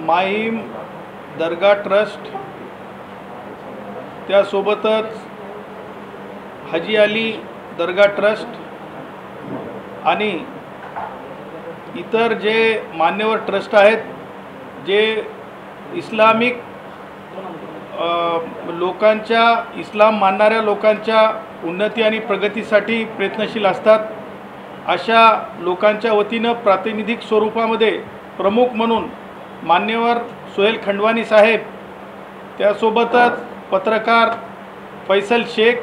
माहीम दर्गा trust, त्यासोबतच हाजी अली दर्गा trust आणि इतर जे मान्यवर ट्रस्ट आहेत जे इस्लामिक लोकांच्या, इस्लाम मानणाऱ्या लोकांच्या उन्नती आणि प्रगतीसाठी प्रयत्नशील असतात, अशा लोकांच्या वतीनं प्रातिनिधिक स्वरूपामध्ये प्रमुख म्हणून मान्यवर सोहेल खंडवानी साहेब, त्यासोबतच पत्रकार फैसल शेख,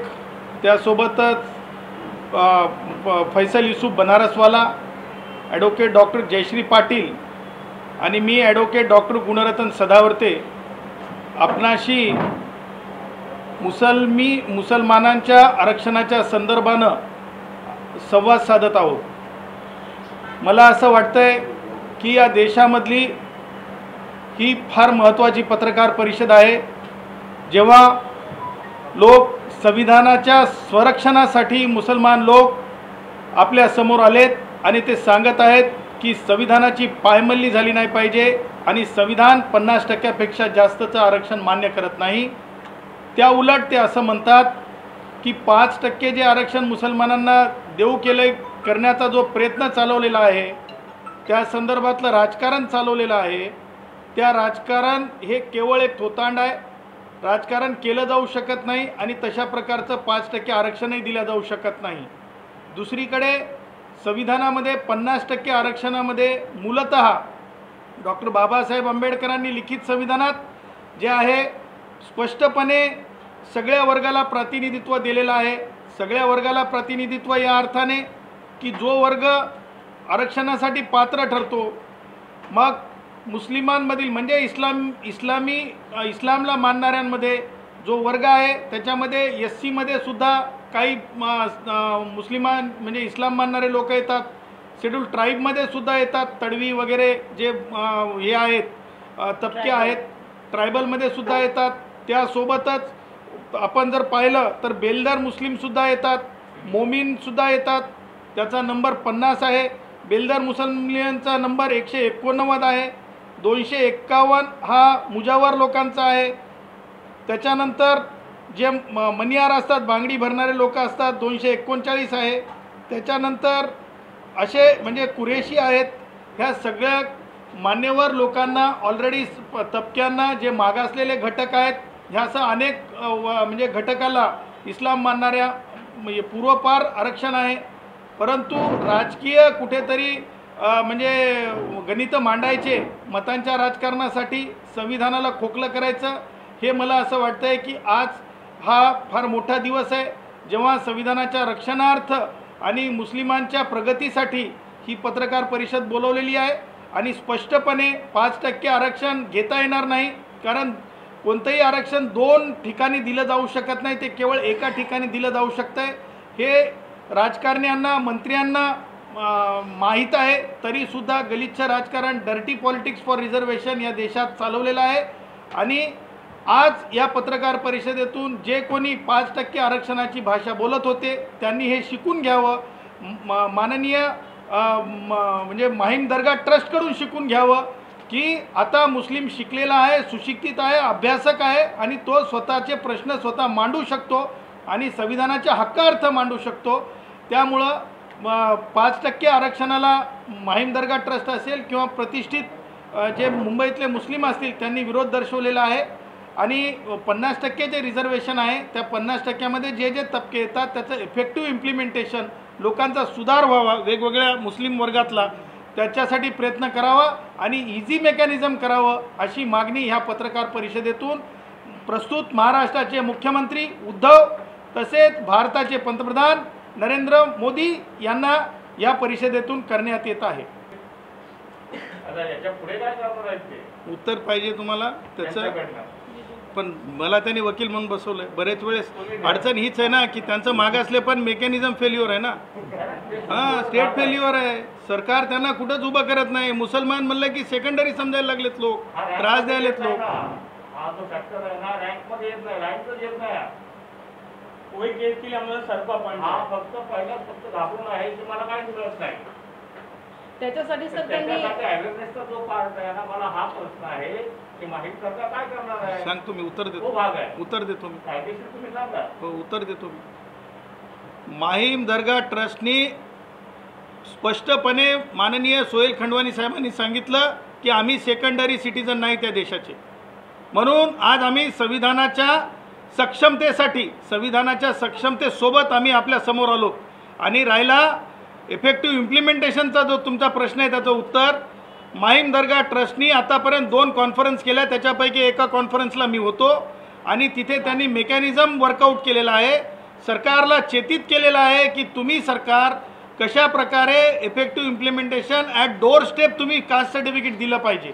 त्यासोबतच फैसल युसूफ बनारसवाला, ॲडव्होकेट डॉक्टर जयश्री पाटील आणि मी ॲडव्होकेट डॉक्टर गुणरत्न सदावर्ते आपणाशी मुसलमानांच्या आरक्षणाच्या संदर्भानं संवाद साधत आहोत. मला असं वाटतंय की या देशामधली ही फार महत्त्वाची पत्रकार परिषद आहे. जेव्हा लोक संविधानाच्या संरक्षणासाठी मुसलमान लोक आपल्या समोर आलेत आणि ते सांगत आहेत की संविधानाची पायमल्ली झाली नाही पाहिजे आणि संविधान 50% जास्तचं आरक्षण मान्य करत नाही. त्या उलट ते असं म्हणतात की 5% जे आरक्षण मुसलमानांना देऊ करण्याचा जो प्रयत्न चालवलेला आहे, त्या संदर्भातलं राजकारण चालवलेलं आहे, त्या राजकारण हे केवळ एक थोतांड आहे. राजकारण केलं जाऊ शकत नाही आणि तशा प्रकारचं 5% आरक्षणही दिलं जाऊ शकत नाही. दुसरीकडे संविधानामध्ये 50% आरक्षणामध्ये मूलतः डॉक्टर बाबासाहेब आंबेडकरांनी लिखित संविधानात जे आहे स्पष्टपणे सगळ्या वर्गाला प्रतिनिधित्व दिलेलं आहे. सगळ्या वर्गाला प्रतिनिधित्व या अर्थाने की जो वर्ग आरक्षणासाठी पात्र ठरतो, मग मुस्लिमांमधील म्हणजे इस्लामला मानणाऱ्यांमध्ये जो वर्ग आहे त्याच्यामध्ये SC मध्ये सुद्धा काही मुस्लिमान म्हणजे इस्लाम मानणारे लोक येतात, शेड्यूल ट्राईबमध्ये सुद्धा येतात, तडवी वगैरे जे हे आहेत तबके आहेत, ट्रायबलमध्ये सुद्धा येतात. त्यासोबतच आपण जर पाहिलं तर बेलदार मुस्लिमसुद्धा येतात, मोमीनसुद्धा येतात, त्याचा नंबर 50 आहे. बेलदार मुसलमानांचा नंबर 189 आहे. 251 हा मुजावर लोकांचा आहे. त्याच्यानंतर जे मनियार असतात, बांगडी भरणारे लोक असतात, 239 आहे. त्याच्यानंतर असे म्हणजे कुरेशी आहेत. ह्या सगळ्या मान्यवर लोकांना ऑलरेडी तबक्यांना जे मागासलेले घटक आहेत ह्यासह अनेक म्हणजे घटकाला इस्लाम मानणाऱ्या म्हणजे पूर्वपार आरक्षण आहे. परंतु राजकीय कुठेतरी म्हणजे गणितं मांडायचे मतांच्या राजकारणासाठी, संविधानाला खोकलं करायचं, हे मला असं वाटतं आहे की आज हा फार मोठा दिवस आहे जेव्हा संविधानाच्या रक्षणार्थ आणि मुस्लिमांच्या प्रगतीसाठी ही पत्रकार परिषद बोलवलेली आहे. आणि स्पष्टपणे 5% आरक्षण घेता येणार नाही, कारण कोणतंही आरक्षण 2 ठिकाणी दिलं जाऊ शकत नाही, ते केवळ एका ठिकाणी दिलं जाऊ शकतं आहे. हे राजकारण्यांना, मंत्र्यांना माहीत आहे, तरीसुद्धा गलिच्छ राजकारण, डर्टी पॉलिटिक्स फॉर रिझर्वेशन या देशात चालवलेलं आहे. आणि आज या पत्रकार परिषदेतून जे कोणी 5% आरक्षणाची भाषा बोलत होते त्यांनी हे शिकून घ्यावं, माननीय म्हणजे माहीम दर्गा ट्रस्टकडून शिकून घ्यावं की आता मुस्लिम शिकलेला आहे, सुशिक्षित आहे, अभ्यासक आहे आणि तो स्वतःचे प्रश्न स्वतः मांडू शकतो आणि संविधानाच्या हक्कार्थ मांडू शकतो. त्यामुळं 5% आरक्षणाला माहीम दर्गा ट्रस्ट असेल किंवा प्रतिष्ठित जे मुंबईतले मुस्लिम असतील त्यांनी विरोध दर्शवलेला आहे. आणि 50% जे रिझर्वेशन आहे त्या 50%मध्ये जे जे तबके येतात त्याचं इफेक्टिव्ह इम्प्लिमेंटेशन, लोकांचा सुधार व्हावा वेगवेगळ्या मुस्लिम वर्गातला, त्याच्यासाठी प्रयत्न करावा आणि इझी मेकॅनिझम करावं अशी मागणी ह्या पत्रकार परिषदेतून प्रस्तुत महाराष्ट्राचे मुख्यमंत्री उद्धव तसेच भारताचे पंतप्रधान नरेंद्र मोदी यांना या परिषदेतून करण्यात येत आहे. उत्तर पाहिजे तुम्हाला त्याचं, पण मला त्यांनी वकील म्हणून बसवलं आहे. बरेच वेळेस अडचण हीच आहे ना की त्यांचं मागासले पण मेकॅनिझम फेल्युअर आहे ना. हां, स्टेट फेल्युअर आहे. सरकार त्यांना कुठंच उभं करत नाही. मुसलमान म्हणलं की सेकंडरी समजायला लागलेत लोक, त्रास द्यायलेत लोक. त्याच्यासाठी सर त्यांनी अवेअरनेसचा जो पार्ट आहे ना, मला हा प्रश्न आहे की माहीम सरकार काय करणार आहे? सांगतो मी, उत्तर तो देतो, भाग आहे. उत्तर देतो मी, कायदेशीर तुम्ही सांगा. हो उत्तर देतो मी. माहीम दर्गा ट्रस्टनी स्पष्टपणे माननीय सोहेल खंडवानी साहेबांनी सांगितलं की आम्ही सेकंडरी सिटीजन नाही त्या देशाचे, म्हणून आज आम्ही संविधानाच्या सक्षमतेसोबत आम्ही आपल्या समोर आलो. आणि राहिला इफेक्टिव्ह इम्प्लिमेंटेशनचा जो तुमचा प्रश्न आहे त्याचं उत्तर, माहीम दर्गा ट्रस्टनी आतापर्यंत 2 कॉन्फरन्स केल्या, त्याच्यापैकी एका कॉन्फरन्सला मी होतो आणि तिथे त्यांनी मेकॅनिझम वर्कआउट केलेला आहे, सरकारला चेतित केलेलं आहे की तुम्ही सरकार कशा प्रकारे effective implementation at door step तुम्ही कास्ट सर्टिफिकेट दिलं पाहिजे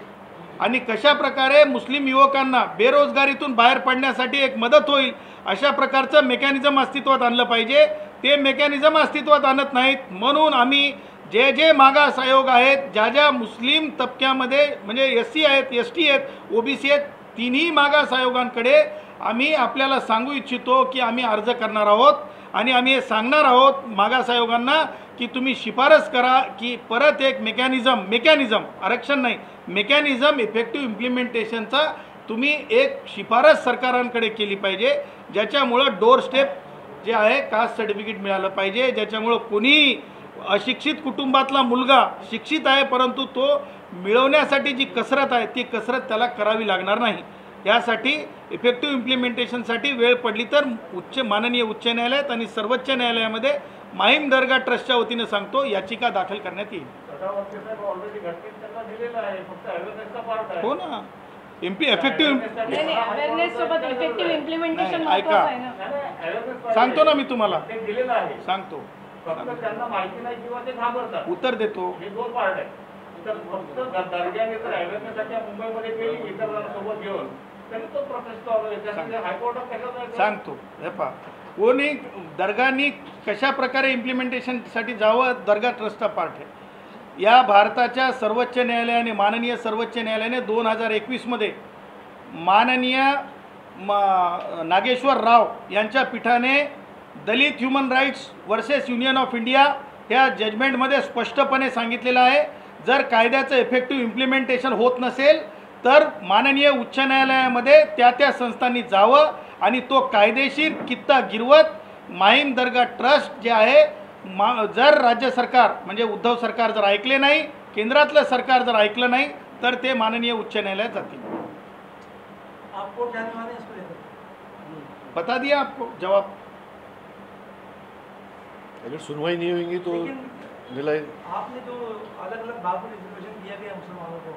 आणि कशा प्रकारे मुस्लिम युवकांना बेरोजगारीतून बाहेर पडण्यासाठी एक मदत होईल अशा प्रकारचं मेकॅनिझम अस्तित्वात आणलं पाहिजे. ते मेकॅनिझम अस्तित्वात आणत नाहीत, म्हणून आम्ही जे मागास आयोग आहेत, ज्या मुस्लिम तबक्यामध्ये म्हणजे SC आहेत, ST आहेत, OBC आहेत, तिन्ही मागास आयोगांकडे आम्ही आपल्याला सांगू इच्छितो की आम्ही अर्ज करणार आहोत आणि आम्ही हे सांगणार आहोत मागास आयोगांना की तुम्ही शिफारस करा की परत एक मेकॅनिझम आरक्षण नाही, मेकॅनिझम इफेक्टिव्ह इम्प्लिमेंटेशनचा तुम्ही एक शिफारस सरकारांकडे केली पाहिजे, ज्याच्यामुळं डोअर स्टेप जे आहे कास्ट सर्टिफिकेट मिळालं पाहिजे, ज्याच्यामुळं कोणी अशिक्षित कुटुंबातला मुलगा शिक्षित आहे परंतु तो मिळवण्यासाठी जी कसरत आहे ती कसरत त्याला करावी लागणार नाही. यासाठी इफेक्टिव्ह इम्प्लिमेंटेशनसाठी वेळ पडली तर माननीय उच्च न्यायालयात आणि सर्वोच्च न्यायालयामध्ये माहीम दर्गा ट्रस्टच्या वतीनं सांगतो याचिका दाखल करण्यात येईल. हो ना, अवेअरनेस सोबत इफेक्टिव्ह इम्प्लिमेंटेशन महत्त्वाचं आहे ना. सांगतो ना मी तुम्हाला, सांगतो, त्यांना माहिती नाही किंवा ते घाबरतात. उत्तर देतो. हे 2 पार्ट आहे. तर फक्त दर्ग्याने तर अवेअरनेससाठी मुंबईमध्ये केली इतरांसोबत घेऊन तरी तो प्रोटेस्ट चालू आहे. त्यासाठी हायकोर्टात कशाला सांगतो. हे पहा, कोणी दर्गानी कशा प्रकारे इम्प्लिमेंटेशनसाठी जावं, दर्गा ट्रस्टचा पार्ट आहे. या भारताच्या सर्वोच्च न्यायालयाने, माननीय सर्वोच्च न्यायालयाने 2021मध्ये माननीय नागेश्वर राव यांच्या पीठाने Dalit human rights versus union of India ह्या जजमेंटमध्ये स्पष्टपणे सांगितलेलं आहे, जर कायद्याचं इफेक्टिव्ह इम्प्लिमेंटेशन होत नसेल तर माननीय उच्च न्यायालयामध्ये त्या संस्थांनी जावं आणि तो कायदेशीर कित्ता गिरवत माहीम दर्गा ट्रस्ट जे आहे, जर राज्य सरकार म्हणजे उद्धव सरकार जर ऐकले नाही, केंद्रातलं सरकार जर ऐकलं नाही तर ते माननीय उच्च न्यायालयात जातील. आपको क्या माने इसको लेकर? बता दिया आपको जवाब. अगर सुनवाई नहीं होगी तो आपने जो अलग अलग भागों में रिजर्वेशन दिया गया मुसलमानों को,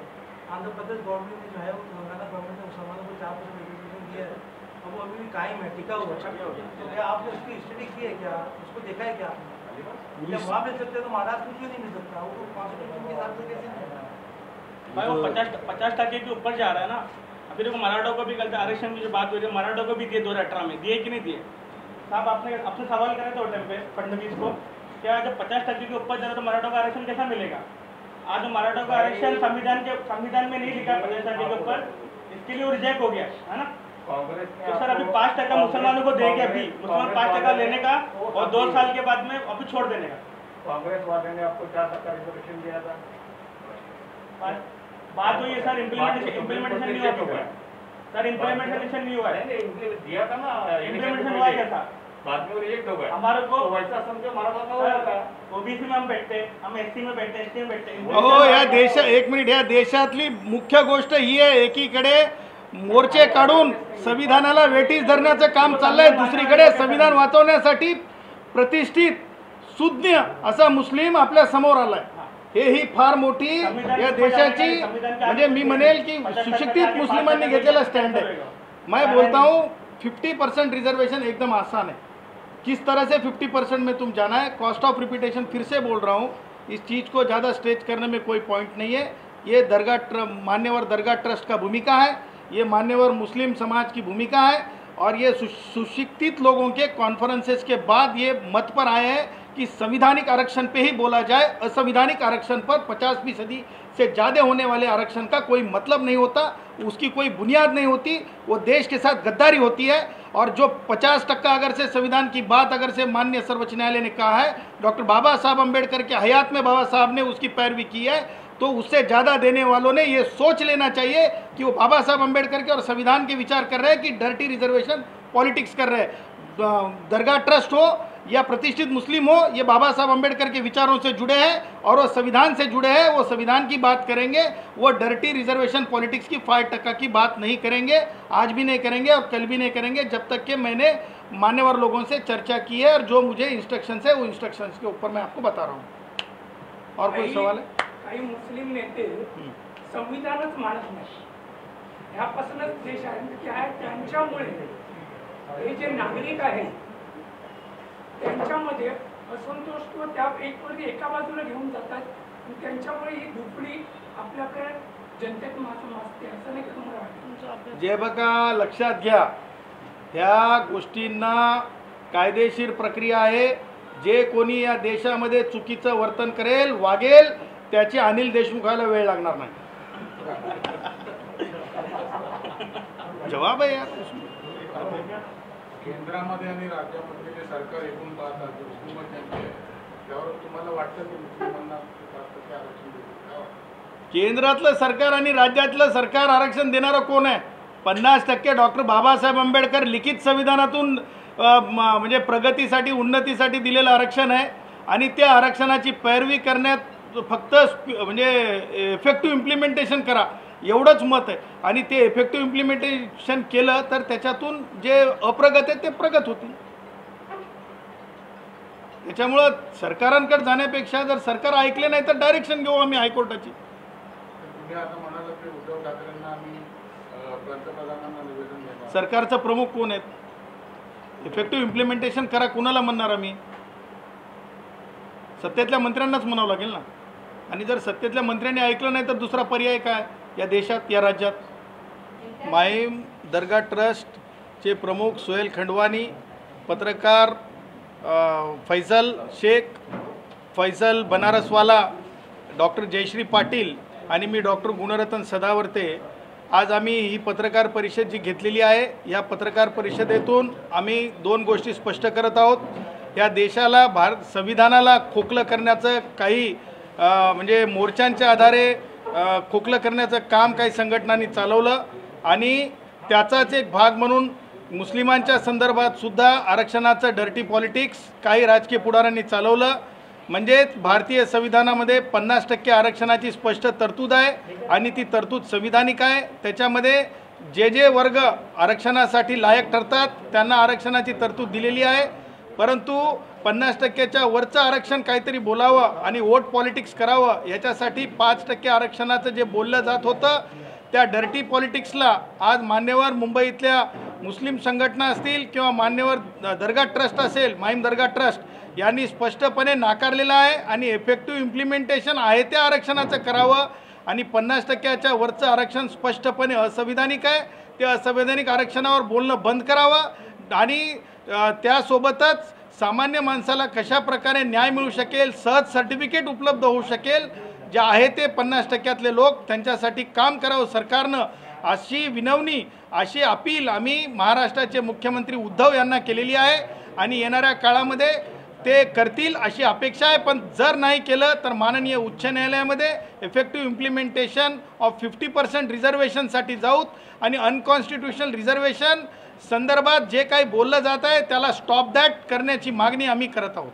आंध्र प्रदेश गवर्नमेंट ने जो है वो तेलंगाना गवर्नमेंट ने मुसलमानों को 4% रिजर्वेशन दिया है, अब वो अभी भी कायम है, टिका हुआ है. तो क्या आपने उसकी स्टडी की है, क्या उसको देखा है क्या आपने? जब वहाँ मिल सकते तो महाराष्ट्र में क्यों नहीं मिल सकता? वो कॉन्स्टिट्यूशन के हिसाब से कैसे मिलेगा? भाई वो 50% के ऊपर जा रहा है ना. अभी देखो मराठों को भी कल आरक्षण की जो बात हो रही है, मराठों को भी दिए 2018 में, दिए कि नहीं दिए? साहब आपने सवाल करे थे उस टाइम पे फडणवीस को, क्या जब 50% के ऊपर जा रहा तो मराठों का आरक्षण कैसा मिलेगा? आज मराठों का आरक्षण संविधान में नहीं लिखा 50% के ऊपर, इसके लिए वो रिजेक्ट हो गया है ना. तो सर अभी 5% मुसलमानों को देंगे, अभी मुसलमान 5% लेने का और 2 साल के बाद में अभी छोड़ देने का. कांग्रेस वाले ने आपको 4% रिजर्वेशन दिया था. बात हुई है सर, इम्प्लीमेंटेशन नहीं हुआ है सर, इम्प्लीमेंटेशन नहीं हुआ है. दिया था ना, इम्प्लीमेंटेशन हुआ क्या था? बाद में रिजेक्ट हो गया. हमारे को तो वैसा समझो मराठा का हुआ था. OBC में हम बैठते, हम SC में बैठते, ST में बैठते. हो, या देश, एक मिनिट, या देशातली मुख्य गोष्ट ही आहे, एकीकडे मोर्चे काढून संविधानाला वेठीस धरण्याचं काम चाललंय, दुसरीकडे संविधान वाचवण्यासाठी प्रतिष्ठित सुज्ञ असा मुस्लिम आपल्या समोर आलाय. ही फार मोठी या देशाची म्हणजे मी म्हणेल की सुशिक्षित मुस्लिमांनी घेतलेला स्टँड आहे. मैं बोलता हूँ 50% रिजर्वेशन एकदम आसान है. किस तरह से 50% में तुम जाना है, कॉस्ट ऑफ रिपीटेशन फिर से बोल रहा हूँ, इस चीज़ को ज़्यादा स्ट्रेच करने में कोई पॉइंट नहीं है. ये मान्यवर दरगाह ट्रस्ट का भूमिका है, ये मान्यवर मुस्लिम समाज की भूमिका है और ये सुशिक्षित लोगों के कॉन्फ्रेंसेस के बाद ये मत पर आए हैं कि संविधानिक आरक्षण पे ही बोला जाए, असंविधानिक आरक्षण पर 50% से ज़्यादा होने वाले आरक्षण का कोई मतलब नहीं होता, उसकी कोई बुनियाद नहीं होती, वो देश के साथ गद्दारी होती है। और जो 50% अगर से संविधान की बात अगर से माननीय सर्वोच्च न्यायालय ने कहा है, डॉक्टर बाबा साहब अम्बेडकर के हयात में बाबा साहब ने उसकी पैरवी की है, तो उससे ज़्यादा देने वालों ने ये सोच लेना चाहिए कि वो बाबा साहब अम्बेडकर के और संविधान के विचार कर रहे हैं कि डर्टी रिजर्वेशन पॉलिटिक्स कर रहे हैं। दरगाह ट्रस्ट हो या प्रतिष्ठित मुस्लिम हो, ये बाबा साहब अम्बेडकर के विचारों से जुड़े हैं और वो संविधान से जुड़े हैं, वो संविधान की बात करेंगे, वो डर्टी रिजर्वेशन पॉलिटिक्स की 5% की बात नहीं करेंगे, आज भी नहीं करेंगे और कल भी नहीं करेंगे, जब तक कि मैंने मान्यवर लोगों से चर्चा की है और जो मुझे इंस्ट्रक्शंस है वो इंस्ट्रक्शंस के ऊपर मैं आपको बता रहा हूँ। और कोई सवाल है? काही मुस्लिम नेते संविधानच मानत नाही, ह्यापासूनच देश आहे की आहे त्यांच्यामुळे हे जे नागरिक आहेत त्यांच्यामध्ये असंतोष किंवा त्या एका बाजूला घेऊन जातात, त्यांच्यामुळे ही दुपडी आपल्याकडे जनतेत मासते, असं नाही का तुम्हाला वाटतं? जे बघा लक्षात घ्या, ह्या गोष्टींना कायदेशीर प्रक्रिया आहे। जे कोणी या देशामध्ये चुकीचं वर्तन करेल वागेल त्याची अनिल देशमुखाला वेळ लागणार नाही। जवाब आहे यार। केंद्रामध्ये आणि राज्यामध्ये जे सरकार एकूण पाहतात हुकूमत त्यांची आहे, त्यावर तुम्हाला वाटतं की मुस्लिमांना 5% आरक्षण देईल? केंद्रातलं सरकार आणि राज्यातलं सरकार आरक्षण देणारं कोण आहे? 50% डॉक्टर बाबासाहेब आंबेडकर लिखित संविधानातून म्हणजे प्रगतीसाठी उन्नतीसाठी दिलेलं आरक्षण आहे आणि त्या आरक्षणाची पैरवी करण्यात फक्त म्हणजे इफेक्टिव्ह इम्प्लिमेंटेशन करा एवढंच मत आहे आणि ते इफेक्टिव्ह इम्प्लिमेंटेशन केलं तर त्याच्यातून जे अप्रगत आहे ते प्रगत होतील। त्याच्यामुळं सरकारांकडे जाण्यापेक्षा जर सरकार ऐकले नाही तर डायरेक्शन घेऊ आम्ही हायकोर्टाची। तुम्ही आता म्हणाला की उद्धव ठाकरेंना आम्ही पंतप्रधानांना निवेदन देणार, सरकारचा प्रमुख कोण आहेत? इफेक्टिव्ह इम्प्लिमेंटेशन करा कोणाला म्हणणार आम्ही? सत्तेतल्या मंत्र्यांनाच म्हणावं लागेल ना। आणि जर सत्तेतल्या मंत्र्यांनी ऐकलं नाही तर दुसरा पर्याय काय या देशात या राज्यात? माहीम दर्गा ट्रस्टचे प्रमुख सोहेल खंडवानी, पत्रकार फैसल शेख, फैसल बनारसवाला, डॉक्टर जयश्री पाटील आणि मी डॉक्टर गुणरत्न सदावर्ते, आज आम्ही ही पत्रकार परिषद जी घेतलेली आहे, या पत्रकार परिषदेतून आम्ही 2 गोष्टी स्पष्ट करत आहोत। या देशाला भारत संविधानाला खोकलं करण्याचं काही म्हणजे मोर्चांच्या आधारे खोकलं करण्याचं काम काही संघटनांनी चालवलं आणि त्याचाच एक भाग म्हणून मुस्लिमांच्या संदर्भात सुद्धा आरक्षणाचं डर्टी पॉलिटिक्स काही राजकीय पुढाऱ्यांनी चालवलं। म्हणजेच भारतीय संविधानामध्ये 50% आरक्षणाची स्पष्ट तरतूद आहे आणि ती तरतूद संविधानिक आहे। त्याच्यामध्ये जे जे वर्ग आरक्षणासाठी लायक ठरतात त्यांना आरक्षणाची तरतूद दिलेली आहे, परंतु 50%च्या वरचं आरक्षण काहीतरी बोलावं आणि वोट पॉलिटिक्स करावं याच्यासाठी 5% आरक्षणाचं जे बोललं जात होतं त्या डर्टी पॉलिटिक्सला आज मान्यवर मुंबईतल्या मुस्लिम संघटना असतील किंवा मान्यवर दर्गा ट्रस्ट असेल, माहीम दर्गा ट्रस्ट यांनी स्पष्टपणे नाकारलेलं आहे आणि इफेक्टिव्ह इम्प्लिमेंटेशन आहे त्या आरक्षणाचं करावं आणि 50%च्या वरचं आरक्षण स्पष्टपणे असंविधानिक आहे, ते असंविधानिक आरक्षणावर बोलणं बंद करावं आणि त्यासोबतच सामान्य माणसाला कशा प्रकारे न्याय मिळू शकेल, सहज सर्टिफिकेट उपलब्ध होऊ शकेल, जे आहे ते 50%तले लोक त्यांच्यासाठी काम करावं सरकारनं, अशी विनवणी अशी अपील आम्ही महाराष्ट्राचे मुख्यमंत्री उद्धव यांना केलेली आहे आणि येणाऱ्या काळामध्ये ते करतील अशी अपेक्षा आहे। पण जर नाही केलं तर माननीय उच्च न्यायालयामध्ये इफेक्टिव्ह इम्प्लिमेंटेशन ऑफ 50% रिझर्वेशनसाठी जाऊत आणि अनकॉन्स्टिट्युशनल रिझर्वेशन संदर्भात जे काही बोललं जात आहे त्याला स्टॉप दॅट करण्याची मागणी आम्ही करत आहोत।